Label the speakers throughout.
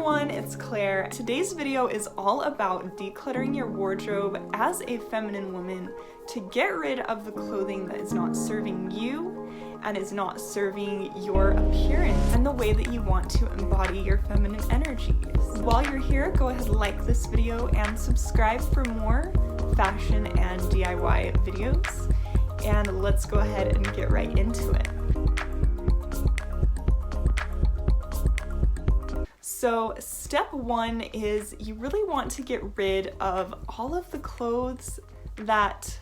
Speaker 1: everyone, it's Claire. Today's video is all about decluttering your wardrobe as a feminine woman to get rid of the clothing that is not serving you and is not serving your appearance and the way that you want to embody your feminine energies. While you're here, go ahead and like this video and subscribe for more fashion and DIY videos. And let's go ahead and get right into it. So step one is you really want to get rid of all of the clothes that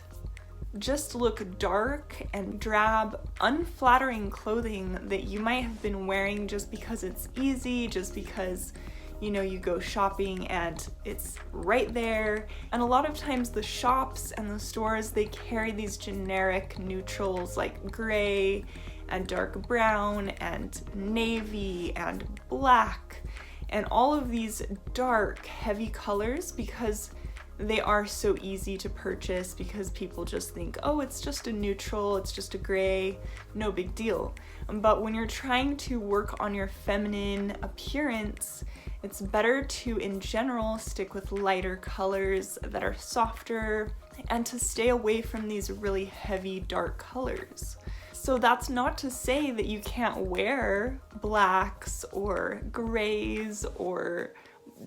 Speaker 1: just look dark and drab, unflattering clothing that you might have been wearing just because it's easy, just because you go shopping and it's right there. And a lot of times the shops and the stores, they carry these generic neutrals like gray and dark brown and navy and black and all of these dark, heavy colors because they are so easy to purchase because people just think, oh, it's just a neutral, it's just a gray, no big deal. But when you're trying to work on your feminine appearance, it's better to, in general, stick with lighter colors that are softer and to stay away from these really heavy, dark colors. So that's not to say that you can't wear blacks or grays or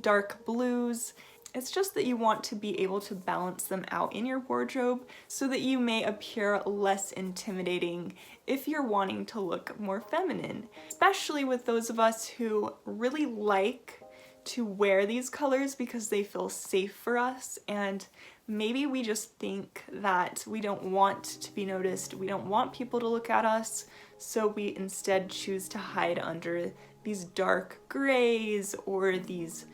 Speaker 1: dark blues. It's just that you want to be able to balance them out in your wardrobe so that you may appear less intimidating if you're wanting to look more feminine, especially with those of us who really like to wear these colors because they feel safe for us, and maybe we just think that we don't want to be noticed, we don't want people to look at us, so we instead choose to hide under these dark grays or these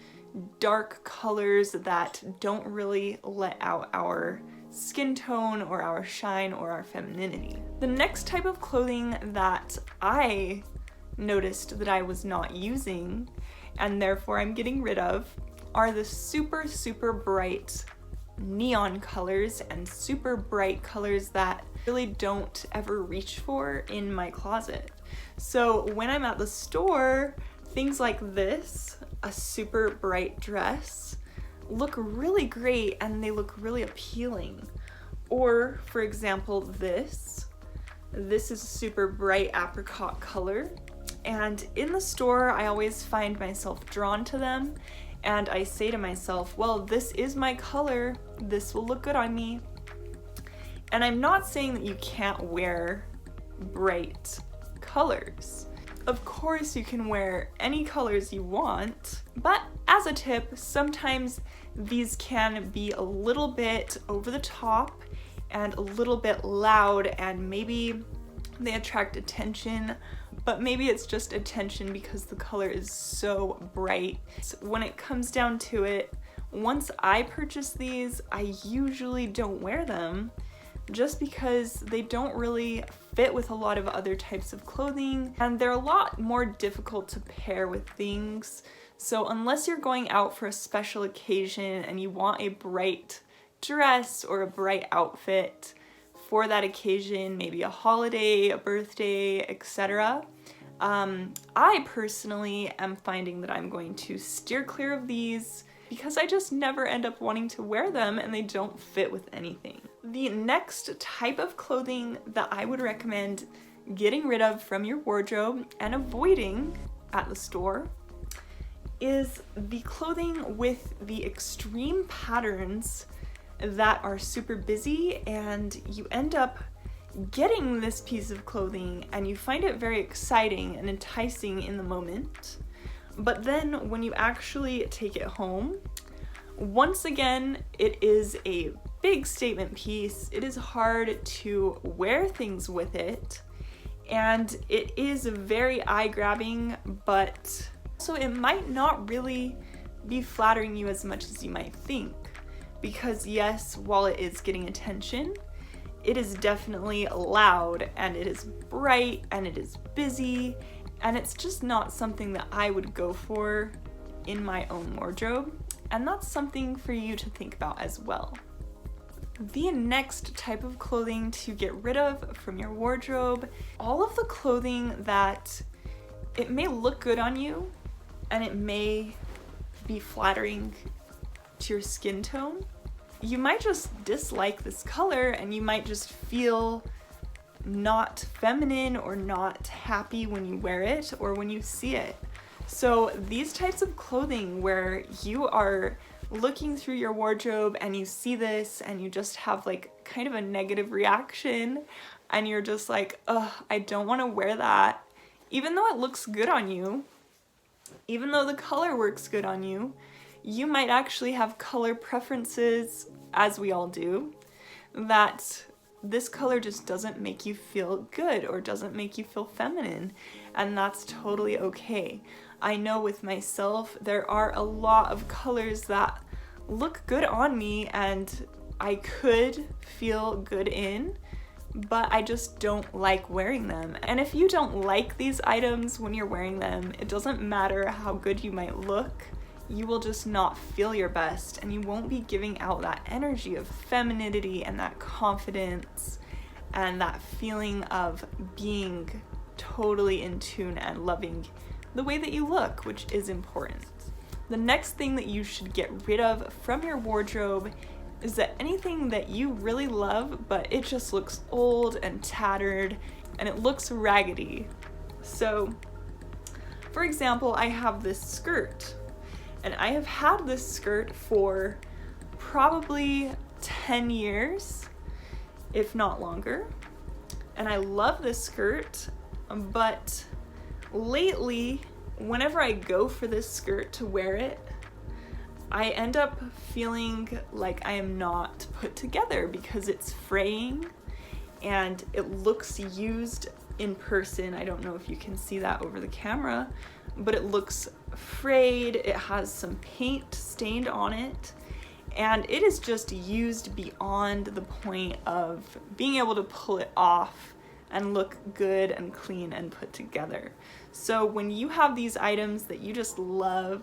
Speaker 1: dark colors that don't really let out our skin tone or our shine or our femininity. The next type of clothing that I noticed that I was not using and therefore I'm getting rid of are the super bright neon colors and super bright colors that I really don't ever reach for in my closet. So when I'm at the store, things like this, a super bright dress, look really great and they look really appealing. Or for example, this is a super bright apricot color, and in the store I always find myself drawn to them and I say to myself, well, this is my color, this will look good on me. And I'm not saying that you can't wear bright colors. Of course you can wear any colors you want, but as a tip, sometimes these can be a little bit over the top and a little bit loud, and maybe they attract attention, but maybe it's just attention because the color is so bright. So when it comes down to it, once I purchase these, I usually don't wear them just because they don't really fit with a lot of other types of clothing and they're a lot more difficult to pair with things. So unless you're going out for a special occasion and you want a bright dress or a bright outfit for that occasion, maybe a holiday, a birthday, etc., I personally am finding that I'm going to steer clear of these because I just never end up wanting to wear them and they don't fit with anything. The next type of clothing that I would recommend getting rid of from your wardrobe and avoiding at the store is the clothing with the extreme patterns that are super busy, and you end up getting this piece of clothing and you find it very exciting and enticing in the moment. But then when you actually take it home, once again, it is a big statement piece. It is hard to wear things with it, and it is very eye-grabbing, but so it might not really be flattering you as much as you might think. Because yes, while it is getting attention, it is definitely loud and it is bright and it is busy, and it's just not something that I would go for in my own wardrobe, and that's something for you to think about as well. The next type of clothing to get rid of from your wardrobe, all of the clothing that it may look good on you and it may be flattering to your skin tone. You might just dislike this color and you might just feel not feminine or not happy when you wear it or when you see it. So these types of clothing where you are looking through your wardrobe and you see this and you just have like kind of a negative reaction and you're just like, ugh, I don't want to wear that. Even though it looks good on you, even though the color works good on you, you might actually have color preferences, as we all do, that this color just doesn't make you feel good or doesn't make you feel feminine, and that's totally okay. I know with myself, there are a lot of colors that look good on me and I could feel good in, but I just don't like wearing them. And if you don't like these items when you're wearing them, it doesn't matter how good you might look, you will just not feel your best and you won't be giving out that energy of femininity and that confidence and that feeling of being totally in tune and loving the way that you look, which is important. The next thing that you should get rid of from your wardrobe is that anything that you really love, but it just looks old and tattered and it looks raggedy. So, for example, I have this skirt. And I have had this skirt for probably 10 years, if not longer. And I love this skirt, but lately, whenever I go for this skirt to wear it, I end up feeling like I am not put together because it's fraying and it looks used in person. I don't know if you can see that over the camera, but it looks frayed, it has some paint stained on it, and it is just used beyond the point of being able to pull it off and look good and clean and put together. So when you have these items that you just love,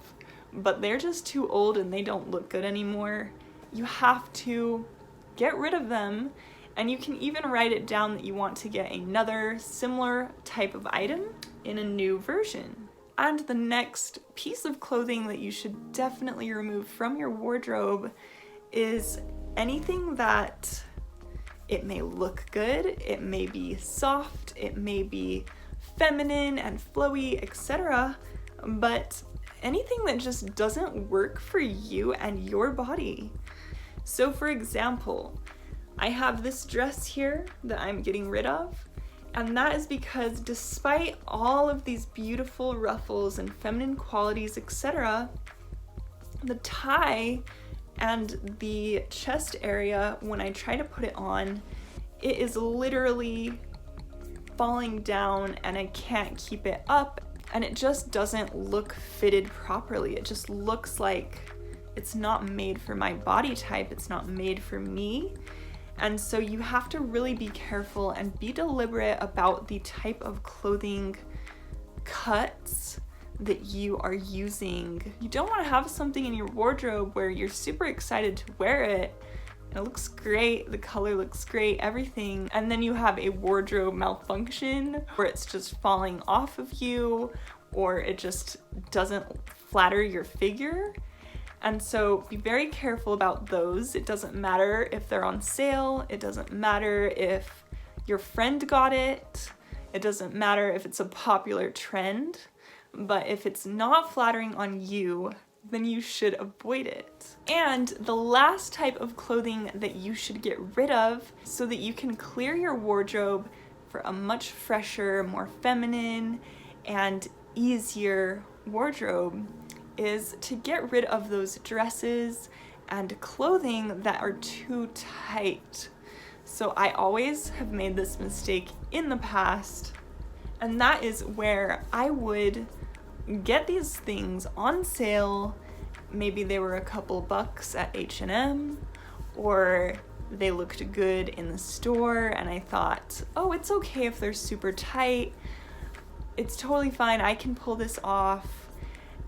Speaker 1: but they're just too old and they don't look good anymore, you have to get rid of them, and you can even write it down that you want to get another similar type of item in a new version. And the next piece of clothing that you should definitely remove from your wardrobe is anything that it may look good, it may be soft, it may be feminine and flowy, etc., but anything that just doesn't work for you and your body. So for example, I have this dress here that I'm getting rid of, and that is because despite all of these beautiful ruffles and feminine qualities, etc., the tie and the chest area, when I try to put it on, it is literally falling down and I can't keep it up, and it just doesn't look fitted properly. It just looks like it's not made for my body type, it's not made for me. And so you have to really be careful and be deliberate about the type of clothing cuts that you are using. You don't want to have something in your wardrobe where you're super excited to wear it, and it looks great, the color looks great, everything, and then you have a wardrobe malfunction where it's just falling off of you or it just doesn't flatter your figure. And so be very careful about those. It doesn't matter if they're on sale. It doesn't matter if your friend got it. It doesn't matter if it's a popular trend. But if it's not flattering on you, then you should avoid it. And the last type of clothing that you should get rid of so that you can clear your wardrobe for a much fresher, more feminine, and easier wardrobe is to get rid of those dresses and clothing that are too tight. So I always have made this mistake in the past, and that is where I would get these things on sale. Maybe they were a couple bucks at H&M, or they looked good in the store and I thought, oh, it's okay if they're super tight. It's totally fine, I can pull this off.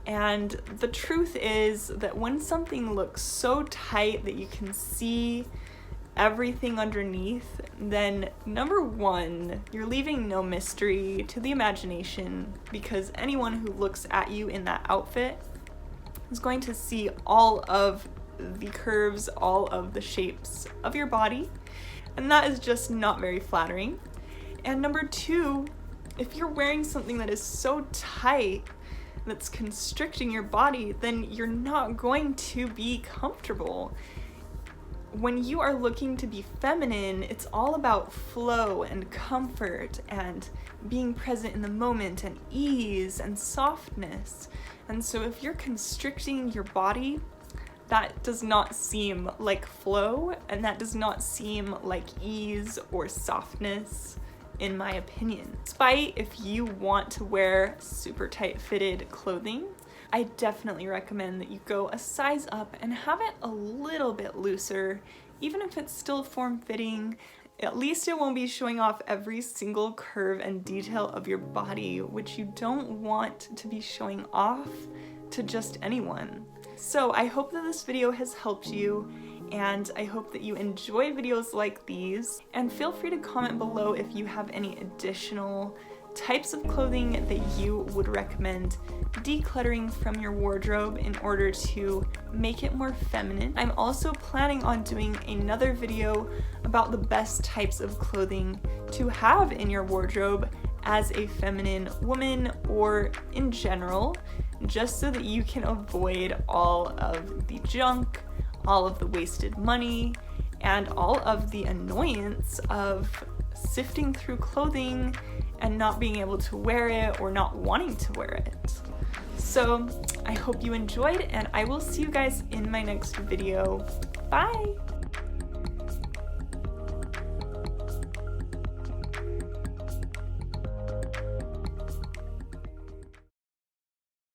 Speaker 1: And the truth is that when something looks so tight that you can see everything underneath, then number one, you're leaving no mystery to the imagination, because anyone who looks at you in that outfit, is going to see all of the curves, all of the shapes of your body, and that is just not very flattering. And number two, if you're wearing something that is so tight that's constricting your body, then you're not going to be comfortable. When you are looking to be feminine, it's all about flow and comfort and being present in the moment and ease and softness. And so if you're constricting your body, that does not seem like flow, and that does not seem like ease or softness, in my opinion. Despite if you want to wear super tight fitted clothing, I definitely recommend that you go a size up and have it a little bit looser. Even if it's still form-fitting, at least it won't be showing off every single curve and detail of your body, which you don't want to be showing off to just anyone. So I hope that this video has helped you, and I hope that you enjoy videos like these, and feel free to comment below if you have any additional types of clothing that you would recommend decluttering from your wardrobe in order to make it more feminine. I'm also planning on doing another video about the best types of clothing to have in your wardrobe as a feminine woman, or in general, just so that you can avoid all of the junk, all of the wasted money, and all of the annoyance of sifting through clothing and not being able to wear it or not wanting to wear it. So I hope you enjoyed, and I will see you guys in my next video. Bye!